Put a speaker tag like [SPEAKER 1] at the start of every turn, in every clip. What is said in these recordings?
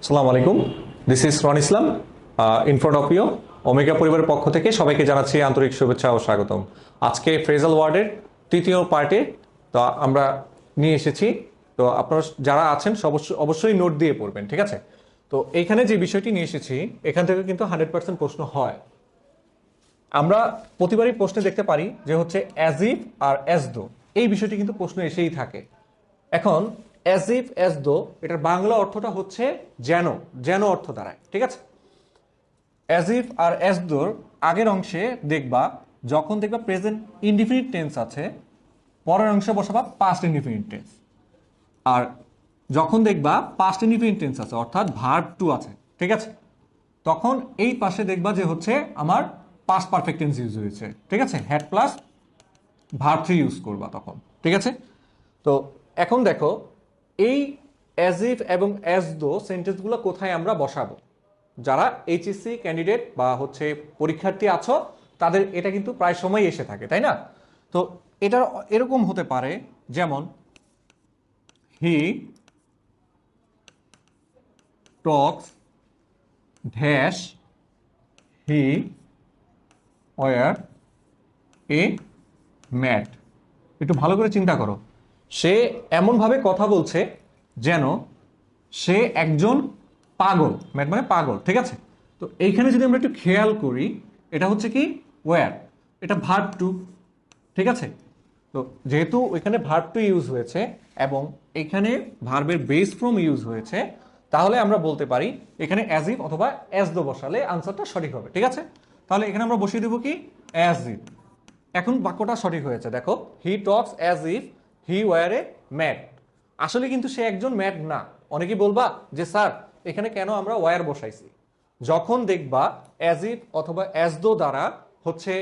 [SPEAKER 1] আসসালামু আলাইকুম, this is Ron Islam, Infotopio Omega পরিবারের পক্ষ থেকে সবাইকে জানাচ্ছি আন্তরিক শুভেচ্ছা ও স্বাগতম। আজকে ফ্রেজাল ওয়ার্ডের তৃতীয় পার্টে তো আমরা নিয়ে এসেছি। তো আপনারা যারা আছেন অবশ্যই নোট দিয়ে পড়বেন, ঠিক আছে? তো এইখানে যে বিষয়টি নিয়ে এসেছি এখান থেকে কিন্তু 100% প্রশ্ন হয়। আমরা প্রতিবারই প্রশ্নে দেখতে পারি যে হচ্ছে as if R as though, এই বিষয়টি কিন্তু প্রশ্ন এসেই থাকে। এখন অ্যাজ ইফ অ্যাজ দো এটার বাংলা অর্থটা হচ্ছে যেন, যেন অর্থ দাঁড়ায়, ঠিক আছে? অ্যাজ ইফ আর অ্যাজ দোর আগের অংশে দেখবা, যখন দেখবা প্রেজেন্ট ইনডিফিনিট টেন্স আছে, পরের অংশে বসাবা পাস্ট ইনডিফিনিট টেন্স। আর যখন দেখবা পাস্ট ইনডিফিনিট টেন্স আছে অর্থাৎ ভার্ব টু আছে, ঠিক আছে, তখন এই পাশে দেখবা যে হচ্ছে আমার পাস্ট পারফেক্ট টেন্স ইউজ হয়েছে, ঠিক আছে? Had plus verb three use করবা তখন, ঠিক আছে? তো এখন দেখো এই অ্যাজ ইফ এবং অ্যাজ দো সেন্টেন্সগুলো কোথায় আমরা বসাবো? যারা এইচএসসি ক্যান্ডিডেট বা হচ্ছে পরীক্ষার্থী আছো তাদের এটা কিন্তু প্রায় সময় এসে থাকে, তাই না? তো এটা এরকম হতে পারে, যেমন he talks dash he were a mad. একটু ভালো করে চিন্তা করো, সে এমনভাবে কথা বলছে যেন সে একজন পাগল। ম্যাট মানে পাগল, ঠিক আছে? তো এইখানে যদি আমরা একটু খেয়াল করি, এটা হচ্ছে কি ওয়্যার, এটা ভার্ব টু, ঠিক আছে? তো যেহেতু ওইখানে ভার্ব টু ইউজ হয়েছে এবং এখানে ভার্বের বেস ফর্ম ইউজ হয়েছে, তাহলে আমরা বলতে পারি এখানে অ্যাজ ইফ অথবা অ্যাজ দো বসালে আনসারটা সঠিক হবে, ঠিক আছে? তাহলে এখানে আমরা বসিয়ে দেবো কি অ্যাজ ইফ। এখন বাক্যটা সঠিক হয়েছে, দেখো he talks as if he were a mad. আসলে কিন্তু সে একজন ম্যাড না। অনেকেই বলবা যে স্যার এখানে কেন আমরা ওয়্যার বসাইছি? যখন দেখবা অ্যাজ ইফ অথবা অ্যাজ দো দ্বারা হচ্ছে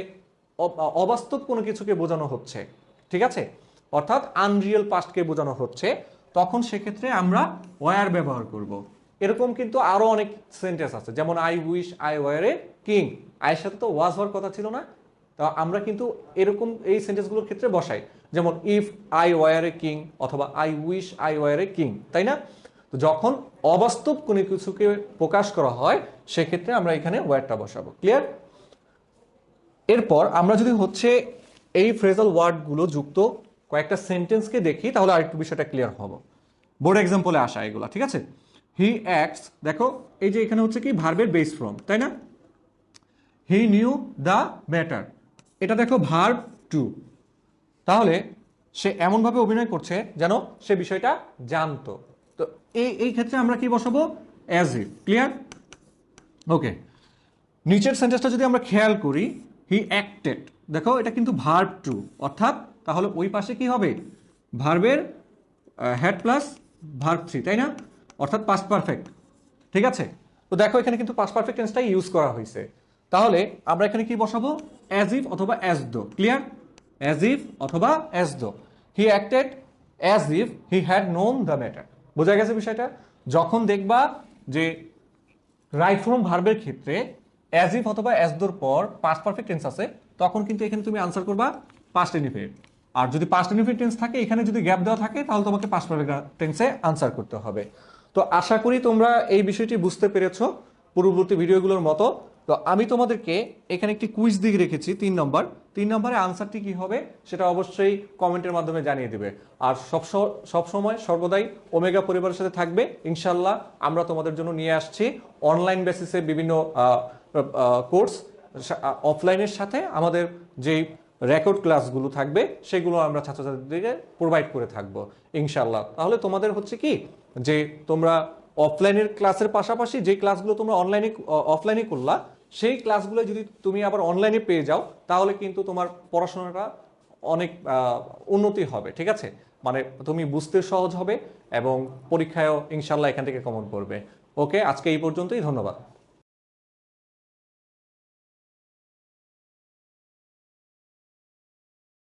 [SPEAKER 1] অবাস্তব কোনো কিছুকে বোঝানো হচ্ছে, ঠিক আছে, অর্থাৎ আনরিয়েল পাস্টকে বোঝানো হচ্ছে, তখন সেক্ষেত্রে আমরা ওয়্যার ব্যবহার করব। এরকম কিন্তু আরো অনেক সেন্টেন্স আছে, যেমন I wish I were a king. আয়ের সাথে তো ওয়াজ হওয়ার কথা ছিল না, তা আমরা কিন্তু এরকম এই সেন্টেন্সগুলোর ক্ষেত্রে বসাই, যেমন if I were a king অথবা I wish I were a king, তাই না? তো যখন অবাস্তব কোনো কিছুকে প্রকাশ করা হয় সেক্ষেত্রে আমরা এখানে ওয়্যারটা বসাবো। ক্লিয়ার? এরপর আমরা যদি হচ্ছে এই ফ্রেজাল ওয়ার্ডগুলো যুক্ত কয়েকটা সেন্টেন্সকে দেখি তাহলে আরেকটু বিষয়টা ক্লিয়ার হবো। বোর্ড এক্সাম্পলে আসা এগুলা, ঠিক আছে? হি অ্যাক্টস, দেখো এই যে এখানে হচ্ছে কি ভার্বের বেস ফর্ম, তাই না? হি নিউ দ্য ম্যাটার, এটা দেখো ভার্ব টু। তাহলে সে এমনভাবে অভিনয় করছে যেন সে বিষয়টা জানতো। তো এই ক্ষেত্রে আমরা কি বসাবো? As if. ক্লিয়ার? ওকে। নিচের সেন্টেন্সটা যদি আমরা খেয়াল করি, হি অ্যাক্টেড, দেখো এটা কিন্তু ভার্ব টু, অর্থাৎ তাহলে ওই পাশে কি হবে? ভার্বের হ্যাড প্লাস ভার্ব থ্রি, তাই না? অর্থাৎ পাস্ট পারফেক্ট, ঠিক আছে? তো দেখো এখানে কিন্তু পাস্ট পারফেক্ট টেন্সটাই ইউজ করা হয়েছে। তাহলে আমরা এখানে কি বসাবো? অ্যাজ ইফ অথবা as though. Clear? As if অথবা as though. He acted as if he had known the matter. বোঝা গেছে বিষয়টা? যখন দেখবা যে রাইট ফর্ম ভার্বের ক্ষেত্রে অ্যাজ ইফ অথবা অ্যাজ দোর পর পাস্ট পারফেক্ট টেন্স আছে, তখন কিন্তু এখানে তুমি আনসার করবা পাস্ট ইনডিফিনিট। আর যদি পাস্ট ইনডিফিনিট টেন্স থাকে, এখানে যদি গ্যাপ দেওয়া থাকে, তাহলে তোমাকে পাস্ট পারফেক্ট টেন্সে আনসার করতে হবে। তো আশা করি তোমরা এই বিষয়টি বুঝতে পেরেছো পূর্ববর্তী ভিডিওগুলোর মতো। তো আমি তোমাদেরকে এখানে একটি কুইজ দিয়ে রেখেছি 3 নম্বর। 3 নম্বরে আনসারটি কি হবে সেটা অবশ্যই কমেন্টের মাধ্যমে জানিয়ে দিবে। আর সব সময় সর্বদাই ওমেগা পরিবারের সাথে থাকবে ইনশাল্লাহ। আমরা তোমাদের জন্য নিয়ে আসছি অনলাইন বেসিসে বিভিন্ন কোর্স, অফলাইনের সাথে আমাদের যেই রেকর্ড ক্লাসগুলো থাকবে সেগুলো আমরা ছাত্রছাত্রীদেরকে প্রোভাইড করে থাকবো ইনশাল্লাহ। তাহলে তোমাদের হচ্ছে কি যে তোমরা অফলাইনের ক্লাসের পাশাপাশি যে ক্লাসগুলো তোমরা অফলাইনে করলা, সেই ক্লাসগুলো যদি তুমি আবার অনলাইনে পেয়ে যাও, তাহলে কিন্তু তোমার পড়াশোনাটা অনেক উন্নতি হবে, ঠিক আছে? মানে তুমি বুঝতে সহজ হবে এবং পরীক্ষায়ও ইনশাল্লাহ এখান থেকে কমন করবে। ওকে, আজকে এই পর্যন্তই, ধন্যবাদ।